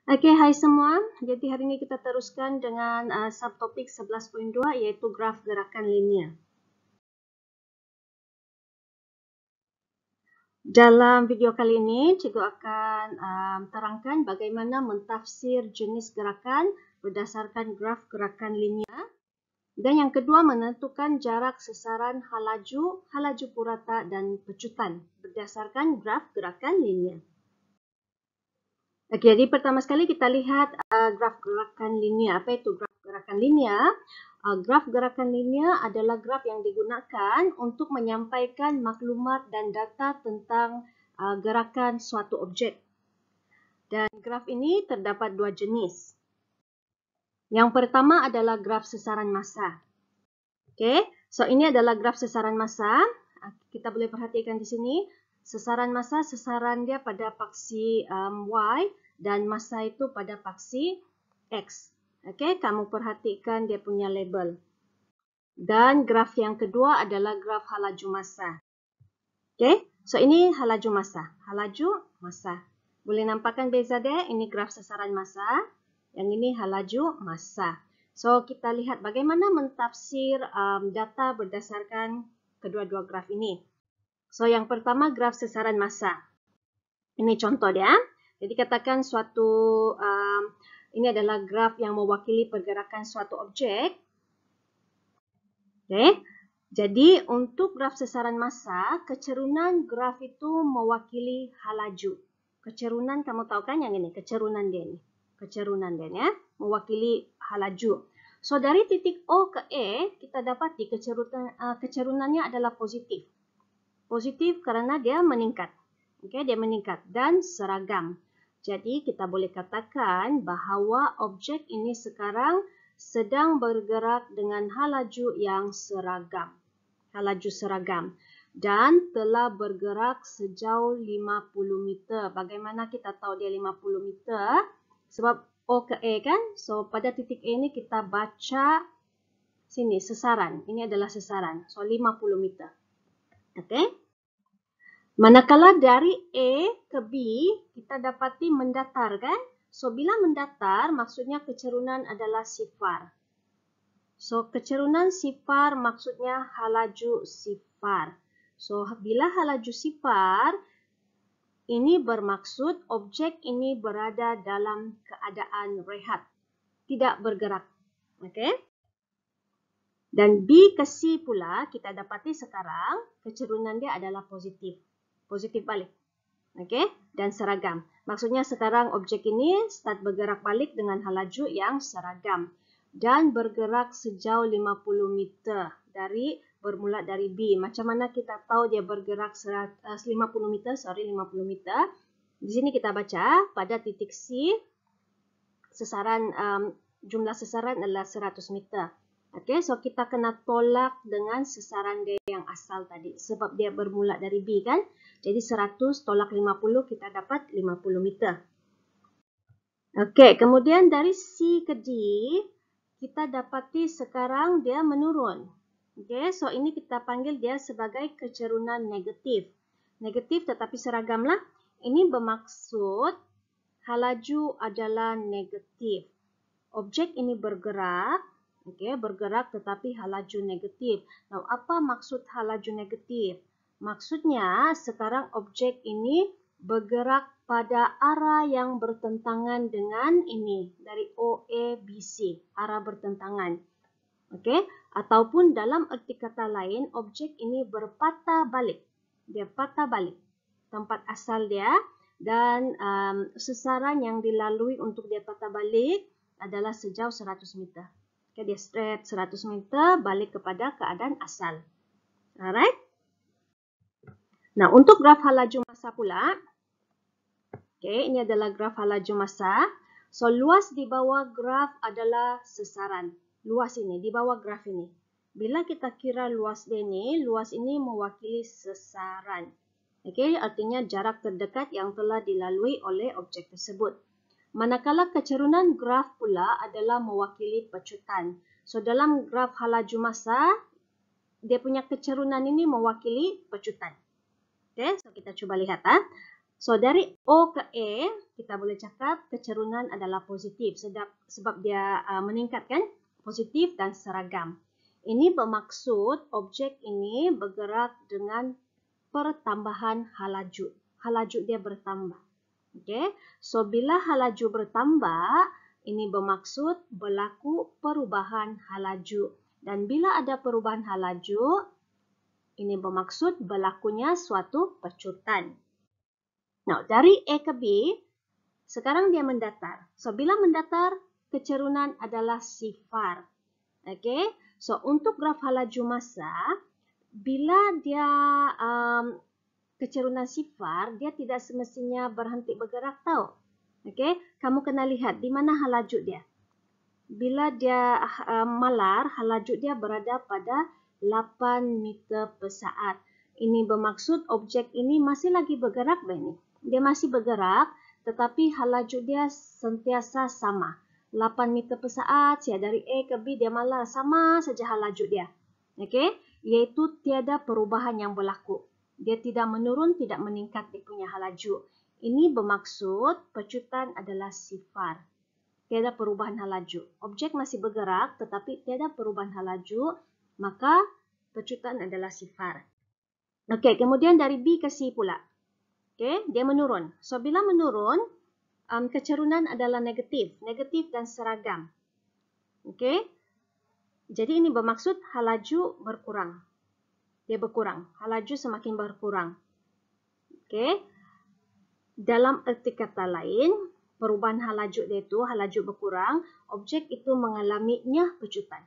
Oke, hai semua. Jadi hari ini kita teruskan dengan subtopik 11.2 yaitu graf gerakan linear. Dalam video kali ini, cikgu akan terangkan bagaimana mentafsir jenis gerakan berdasarkan graf gerakan linear. Dan yang kedua, menentukan jarak sesaran halaju purata dan pecutan berdasarkan graf gerakan linear. Okey, jadi pertama sekali kita lihat graf gerakan linear. Apa itu graf gerakan linear? Graf gerakan linear adalah graf yang digunakan untuk menyampaikan maklumat dan data tentang gerakan suatu objek. Dan graf ini terdapat dua jenis. Yang pertama adalah graf sesaran massa. Okey, so ini adalah graf sesaran massa. Kita boleh perhatikan di sini. Sesaran massa, sesaran dia pada paksi Y dan massa itu pada paksi X. Okey, kamu perhatikan dia punya label. Dan graf yang kedua adalah graf halaju massa. Okey, so ini halaju massa. Halaju massa. Boleh nampakkan beza dia? Ini graf sesaran massa. Yang ini halaju massa. So, kita lihat bagaimana mentafsir data berdasarkan kedua-dua graf ini. So, yang pertama graf sesaran massa. Ini contoh dia. Jadi, katakan ini adalah graf yang mewakili pergerakan suatu objek. Okay. Jadi, untuk graf sesaran massa, kecerunan graf itu mewakili halaju. Kecerunan, kamu tahu kan yang ini? Kecerunan dia ni. Kecerunan dia ya, mewakili halaju. So, dari titik O ke E, kita dapati kecerunannya adalah positif. Positif kerana dia meningkat. Okay, dia meningkat dan seragam. Jadi, kita boleh katakan bahawa objek ini sekarang sedang bergerak dengan halaju yang seragam. Halaju seragam. Dan telah bergerak sejauh 50 meter. Bagaimana kita tahu dia 50 meter? Sebab O ke E kan? So, pada titik E ini kita baca sini, sesaran. Ini adalah sesaran. So, 50 meter. Okay? Manakala dari A ke B, kita dapati mendatar kan? So, bila mendatar, maksudnya kecerunan adalah sifar. So, kecerunan sifar maksudnya halaju sifar. So, bila halaju sifar, ini bermaksud objek ini berada dalam keadaan rehat. Tidak bergerak. Okay? Dan B ke C pula, kita dapati sekarang, kecerunan dia adalah positif. Positif balik. Okey, dan seragam. Maksudnya sekarang objek ini start bergerak balik dengan halaju yang seragam dan bergerak sejauh 50 meter bermula dari B. Macam mana kita tahu dia bergerak 50 meter, 50 meter. Di sini kita baca pada titik C jumlah sesaran adalah 100 meter. Okey, so kita kena tolak dengan sesaran dia yang asal tadi sebab dia bermula dari B kan. Jadi 100 tolak 50 kita dapat 50 meter. Okey, kemudian dari C ke D kita dapati sekarang dia menurun. Okey, so ini kita panggil dia sebagai kecerunan negatif. Negatif tetapi seragamlah. Ini bermaksud halaju adalah negatif. Objek ini bergerak. Okey, bergerak tetapi halaju negatif. Now, apa maksud halaju negatif? Maksudnya, sekarang objek ini bergerak pada arah yang bertentangan dengan ini. Dari OABC, arah bertentangan. Okey, ataupun dalam erti kata lain, objek ini berpatah balik. Dia patah balik tempat asal dia dan sesaran yang dilalui untuk dia patah balik adalah sejauh 100 meter. Okay, dia straight 100 meter balik kepada keadaan asal. Alright? Nah, untuk graf halaju massa pula. Okay, ini adalah graf halaju massa. So, luas di bawah graf adalah sesaran. Luas ini, di bawah graf ini. Bila kita kira luas dia ini, luas ini mewakili sesaran. Okay, artinya jarak terdekat yang telah dilalui oleh objek tersebut. Manakala kecerunan graf pula adalah mewakili pecutan. So, dalam graf halaju massa, dia punya kecerunan ini mewakili pecutan. Okay, so kita cuba lihat. So, dari O ke E, kita boleh cakap kecerunan adalah positif sebab dia meningkatkan positif dan seragam. Ini bermaksud objek ini bergerak dengan pertambahan halaju. Halaju dia bertambah. Okay? So, bila halaju bertambah, ini bermaksud berlaku perubahan halaju. Dan bila ada perubahan halaju, ini bermaksud berlakunya suatu pecutan. Nah, dari A ke B, sekarang dia mendatar. So, bila mendatar, kecerunan adalah sifar. Okay? So, untuk graf halaju massa, bila dia kecerunan sifar, dia tidak semestinya berhenti bergerak tau. Okay? Kamu kena lihat di mana halaju dia. Bila dia malar, halaju dia berada pada 8 meter per saat. Ini bermaksud objek ini masih lagi bergerak, Benny. Dia masih bergerak, tetapi halaju dia sentiasa sama. 8 meter per saat, dari A ke B dia malar, sama saja halaju dia. Okay? Iaitu tiada perubahan yang berlaku. Dia tidak menurun, tidak meningkat dia punya halaju. Ini bermaksud pecutan adalah sifar. Tiada perubahan halaju. Objek masih bergerak, tetapi tiada perubahan halaju, maka pecutan adalah sifar. Okey, kemudian dari B ke C pula. Okey, dia menurun. So, bila menurun, kecerunan adalah negatif. Negatif dan seragam. Okey. Jadi, ini bermaksud halaju berkurang. Dia berkurang. Halaju semakin berkurang. Okey. Dalam erti kata lain, perubahan halaju dia itu, halaju berkurang, objek itu mengalami nyah pecutan.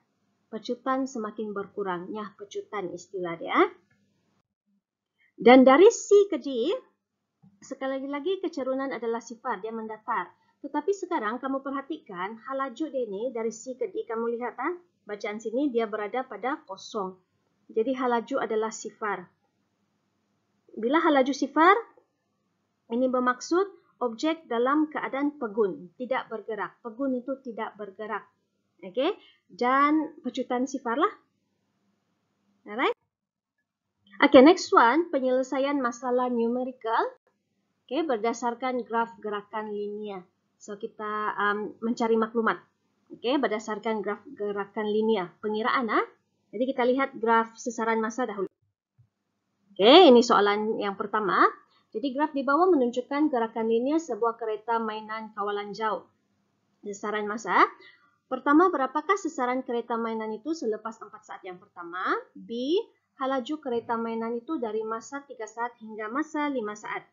Pecutan semakin berkurang. Nyah pecutan istilah dia. Dan dari C ke D, sekali lagi kecerunan adalah sifar, dia mendatar. Tetapi sekarang kamu perhatikan halaju dia ni dari C ke D, kamu lihat bacaan sini dia berada pada kosong. Jadi halaju adalah sifar. Bila halaju sifar, ini bermaksud objek dalam keadaan pegun, tidak bergerak. Pegun itu tidak bergerak. Okey? Dan pecutan sifar lah. Alright? Okay, next one, penyelesaian masalah numerical. Okay, berdasarkan graf gerakan linear. So, kita mencari maklumat. Okay, berdasarkan graf gerakan linear. Pengiraan. Jadi, kita lihat graf sesaran massa dahulu. Okay, ini soalan yang pertama. Jadi, graf di bawah menunjukkan gerakan linear sebuah kereta mainan kawalan jauh. Sesaran massa. Pertama, berapakah sesaran kereta mainan itu selepas 4 saat yang pertama? B, halaju kereta mainan itu dari masa 3 saat hingga masa 5 saat.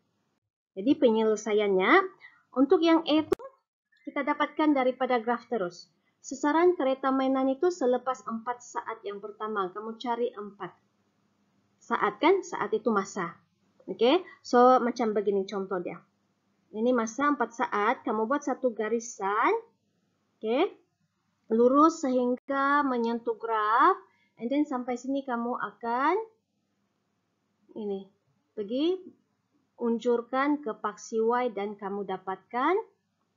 Jadi penyelesaiannya, untuk yang A itu kita dapatkan daripada graf terus. Sesaran kereta mainan itu selepas 4 saat yang pertama. Kamu cari 4 saat kan? Saat itu masa. Okay? So macam begini contoh dia. Ini masa 4 saat. Kamu buat satu garisan. Okay? Lurus sehingga menyentuh graf. And then sampai sini kamu akan ini pergi unjurkan ke paksi Y dan kamu dapatkan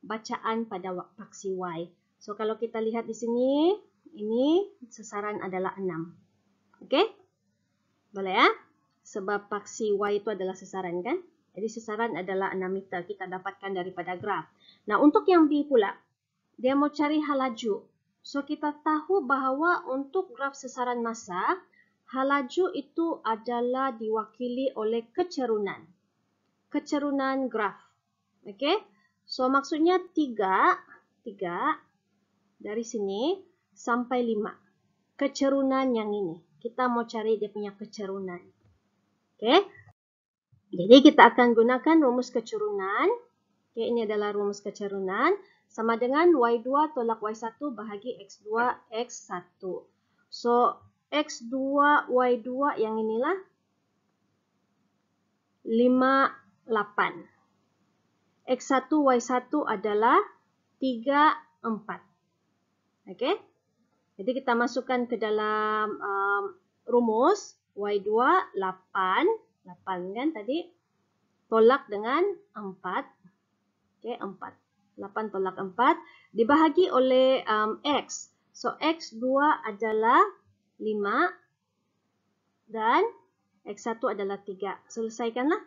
bacaan pada paksi Y. So kalau kita lihat di sini, ini sesaran adalah 6. Okey? Boleh ya? Sebab paksi Y itu adalah sesaran kan? Jadi sesaran adalah 6 meter kita dapatkan daripada graf. Nah, untuk yang B pula, dia mau cari halaju. So, kita tahu bahawa untuk graf sesaran massa, halaju itu adalah diwakili oleh kecerunan. Kecerunan graf. Okey? So, maksudnya 3 dari sini sampai 5. Kecerunan yang ini. Kita mau cari dia punya kecerunan. Okey? Jadi, kita akan gunakan rumus kecerunan. Okey, ini adalah rumus kecerunan. Sama dengan Y2 tolak Y1 bahagi X2 X1. So, X2 Y2 yang inilah 5, 8. X1 Y1 adalah 3, 4. Okey? Jadi kita masukkan ke dalam rumus Y2 8. 8 kan tadi. Tolak dengan 4. Okey, 4. 8 tolak 4 dibahagi oleh X. So, X2 adalah 5 dan X1 adalah 3. Selesaikanlah.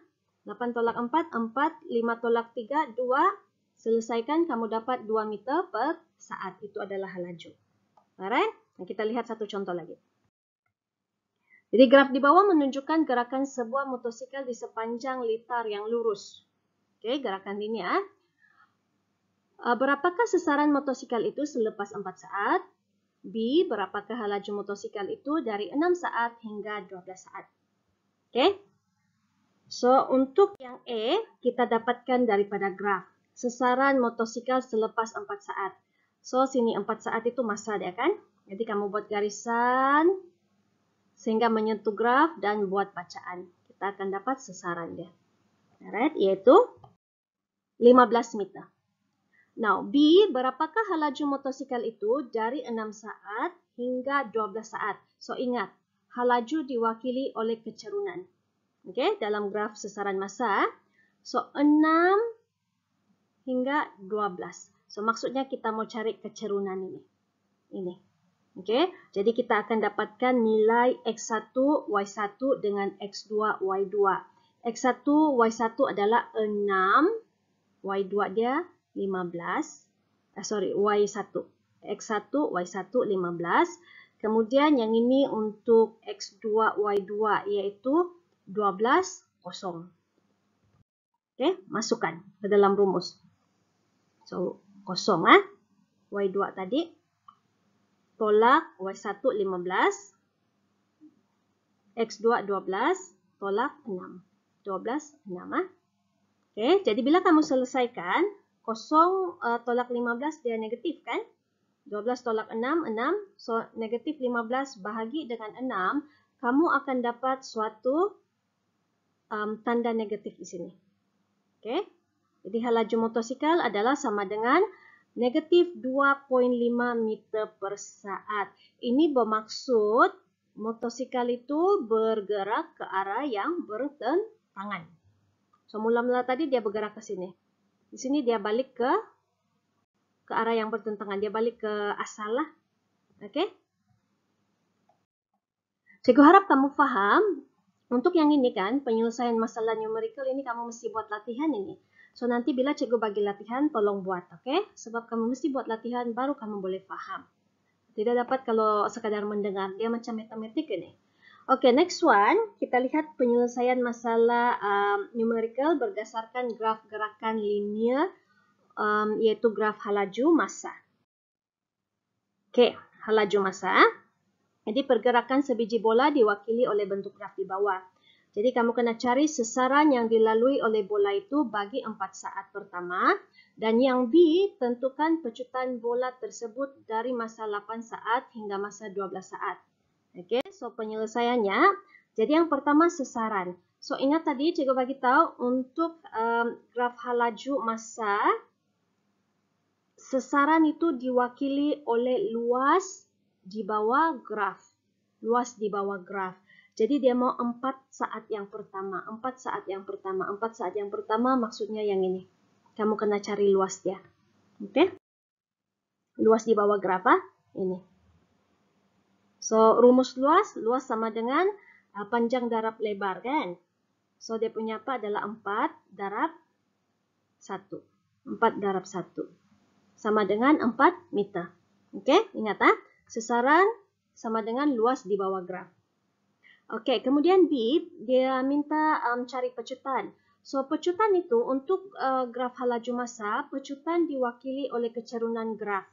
8 tolak 4, 4, 5 tolak 3, 2. Selesaikan, kamu dapat 2 meter per saat. Itu adalah halaju. Alright? Kita lihat satu contoh lagi. Jadi graf di bawah menunjukkan gerakan sebuah motosikal di sepanjang litar yang lurus. Oke, gerakan ini ya. Berapakah sesaran motosikal itu selepas 4 saat? B. Berapakah laju motosikal itu dari 6 saat hingga 12 saat? Oke. So, untuk yang E, kita dapatkan daripada graf. Sesaran motosikal selepas 4 saat. So, sini 4 saat itu masa dia kan? Jadi, kamu buat garisan sehingga menyentuh graf dan buat bacaan. Kita akan dapat sesaran dia. Alright, yaitu 15 meter. Now, B, berapakah laju motosikal itu dari 6 saat hingga 12 saat? So, ingat, laju diwakili oleh kecerunan. Okay, dalam graf sesaran masa. So, 6 hingga 12. So, maksudnya kita mau cari kecerunan ini. Ini. Okay, jadi kita akan dapatkan nilai X1, Y1 dengan X2, Y2. X1, Y1 adalah 6. Y2 dia 15. Y1. X1, Y1, 15. Kemudian yang ini untuk X2, Y2 yaitu 12, kosong. Oke, masukkan ke dalam rumus. So, kosong Y2 tadi. Tolak Y1, 15. X2, 12. Tolak 6. 12, 6 Oke, jadi bila kamu selesaikan, kosong tolak 15 dia negatif kan? 12 tolak 6, 6. So, negatif 15 bahagi dengan 6, kamu akan dapat suatu tanda negatif di sini. Oke. Jadi laju motosikal adalah sama dengan negatif 2,5 meter per saat. Ini bermaksud motosikal itu bergerak ke arah yang bertentangan. So, mula-mula tadi dia bergerak ke sini. Di sini dia balik ke arah yang bertentangan. Dia balik ke asal lah. Oke. Cikgu harap kamu faham. Untuk yang ini kan, penyelesaian masalah numerical ini kamu mesti buat latihan ini. So, nanti bila cikgu bagi latihan, tolong buat, oke? Sebab kamu mesti buat latihan, baru kamu boleh faham. Tidak dapat kalau sekadar mendengar, dia macam matematik ini. Oke, next one, kita lihat penyelesaian masalah numerical berdasarkan graf gerakan linear, yaitu graf halaju massa. Oke, halaju massa. Jadi pergerakan sebiji bola diwakili oleh bentuk graf di bawah. Jadi kamu kena cari sesaran yang dilalui oleh bola itu bagi 4 saat pertama. Dan yang B, tentukan pecutan bola tersebut dari masa 8 saat hingga masa 12 saat. Oke, so penyelesaiannya. Jadi yang pertama sesaran. So ingat tadi cikgu bagi tahu untuk graf halaju massa, sesaran itu diwakili oleh luas di bawah graf. Luas di bawah graf. Jadi dia mau 4 saat yang pertama. 4 saat yang pertama. 4 saat yang pertama maksudnya yang ini. Kamu kena cari luas dia. Oke? Luas di bawah graf ini. So, rumus luas. Luas sama dengan panjang darab lebar kan? So, dia punya apa adalah 4 darab 1. 4 darab 1. Sama dengan 4 meter. Oke? Ingat sesaran sama dengan luas di bawah graf. Oke, kemudian B, dia minta cari pecutan. So, pecutan itu untuk graf halaju massa, pecutan diwakili oleh kecerunan graf.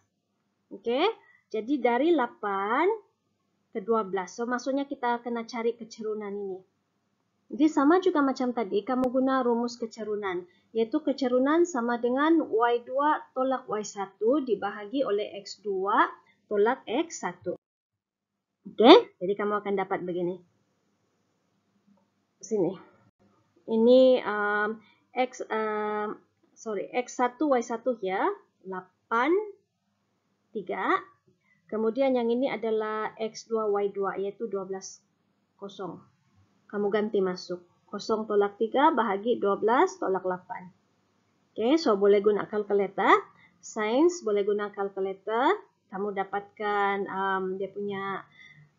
Oke, jadi dari 8 ke 12. So, maksudnya kita kena cari kecerunan ini. Jadi, sama juga macam tadi, kamu guna rumus kecerunan. Yaitu kecerunan sama dengan Y2 tolak Y1 dibahagi oleh X2 tolak X1. Oke, jadi kamu akan dapat begini. Sini. Ini X1, Y1 ya. 8, 3. Kemudian yang ini adalah X2, Y2 yaitu 12, kosong. Kamu ganti masuk. 0 tolak 3 bahagi 12 tolak 8. Oke, so boleh guna kalkulator. Sains boleh guna kalkulator. Kamu dapatkan dia punya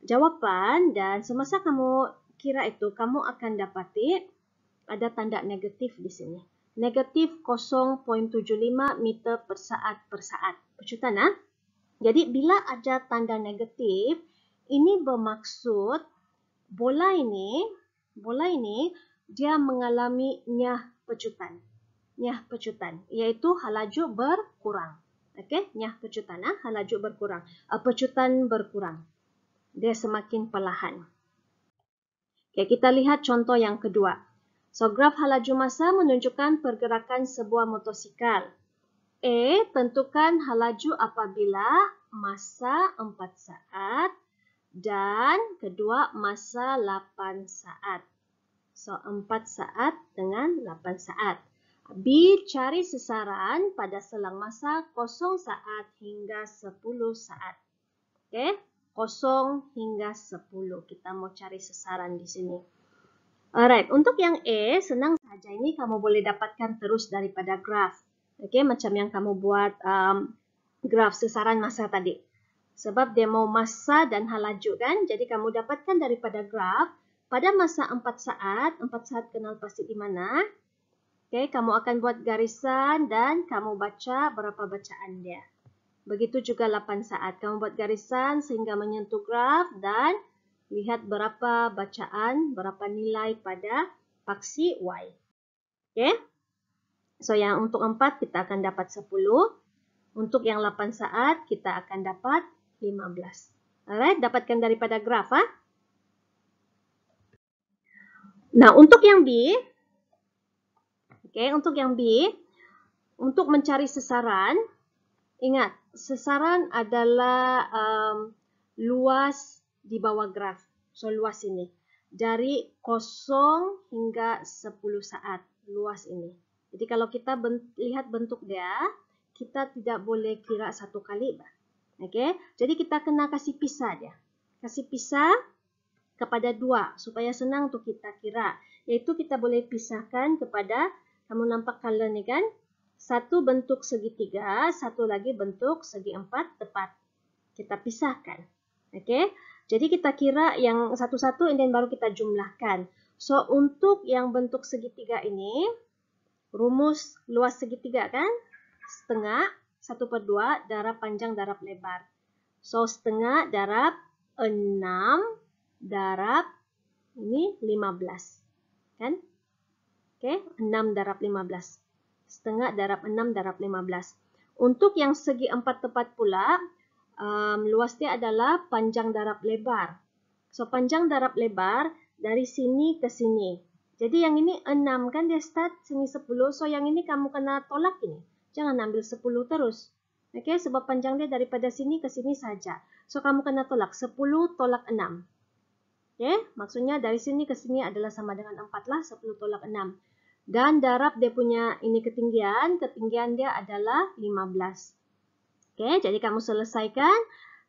jawaban dan semasa kamu kira itu, kamu akan dapati Ada tanda negatif di sini. Negatif 0.75 meter per saat per saat. Pecutan, ah? Jadi bila ada tanda negatif, ini bermaksud bola ini dia mengalami nyah pecutan. Nyah pecutan, iaitu halaju berkurang. Okey, nyah pecutan, halaju berkurang. Pecutan berkurang. Dia semakin perlahan. Okey, kita lihat contoh yang kedua. So, graf halaju massa menunjukkan pergerakan sebuah motosikal. A, tentukan halaju apabila massa 4 saat dan kedua massa 8 saat. So, 4 saat dengan 8 saat. B, cari sesaran pada selang masa 0 saat hingga 10 saat. Okey, 0 hingga 10. Kita mau cari sesaran di sini. Alright, untuk yang A, senang saja ini kamu boleh dapatkan terus daripada graf. Okey, macam yang kamu buat graf sesaran masa tadi. Sebab dia mau masa dan halaju kan, jadi kamu dapatkan daripada graf pada masa 4 saat kenal pasti di mana. Okey, kamu akan buat garisan dan kamu baca berapa bacaan dia. Begitu juga 8 saat. Kamu buat garisan sehingga menyentuh graf dan lihat berapa bacaan, berapa nilai pada paksi Y. Okey. So, yang untuk 4 kita akan dapat 10. Untuk yang 8 saat kita akan dapat 15. Alright, dapatkan daripada graf. Nah, untuk yang B, untuk yang B, untuk mencari sesaran, ingat, sesaran adalah luas di bawah graf. So, luas ini. Dari 0 hingga 10 saat, luas ini. Jadi, kalau kita lihat bentuk dia, kita tidak boleh kira satu kali. Okay? Jadi, kita kena kasih pisah dia. Kasih pisah kepada 2, supaya senang untuk kita kira. Iaitu kita boleh pisahkan kepada, kamu nampak color ni kan? Satu bentuk segitiga, satu lagi bentuk segi 4 tepat. Kita pisahkan. Okey. Jadi kita kira yang satu-satu dan baru kita jumlahkan. So, untuk yang bentuk segitiga ini, rumus luas segitiga kan? Setengah, 1/2, darab panjang darab lebar. So, setengah darab 6 darab ini 15. Kan? Okey, 6 darab 15. Setengah darab 6 darab 15. Untuk yang segi 4 tepat pula, luas dia adalah panjang darab lebar. So, panjang darab lebar dari sini ke sini. Jadi, yang ini 6 kan dia start sini 10. So, yang ini kamu kena tolak ini. Jangan ambil 10 terus. Okey, sebab panjang dia daripada sini ke sini saja. So, kamu kena tolak 10 tolak 6. Okey, maksudnya dari sini ke sini adalah sama dengan 4 lah, 10 tolak 6. Dan darab dia punya ini ketinggian dia adalah 15. Okey, jadi kamu selesaikan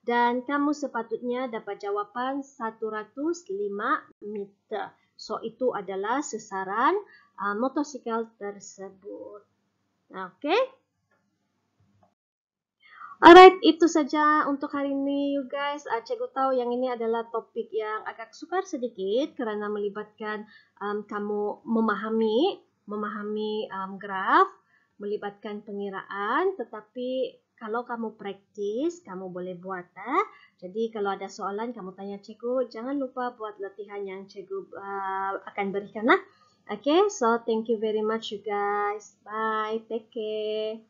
dan kamu sepatutnya dapat jawapan 105 meter. So, itu adalah sesaran motosikal tersebut. Okey. Alright, itu saja untuk hari ini you guys. Cikgu tahu yang ini adalah topik yang agak sukar sedikit kerana melibatkan kamu memahami graf, melibatkan pengiraan, tetapi kalau kamu praktis, kamu boleh buat. Jadi kalau ada soalan, kamu tanya cikgu, jangan lupa buat latihan yang cikgu akan berikan lah. Okay, so thank you very much you guys. Bye, take care.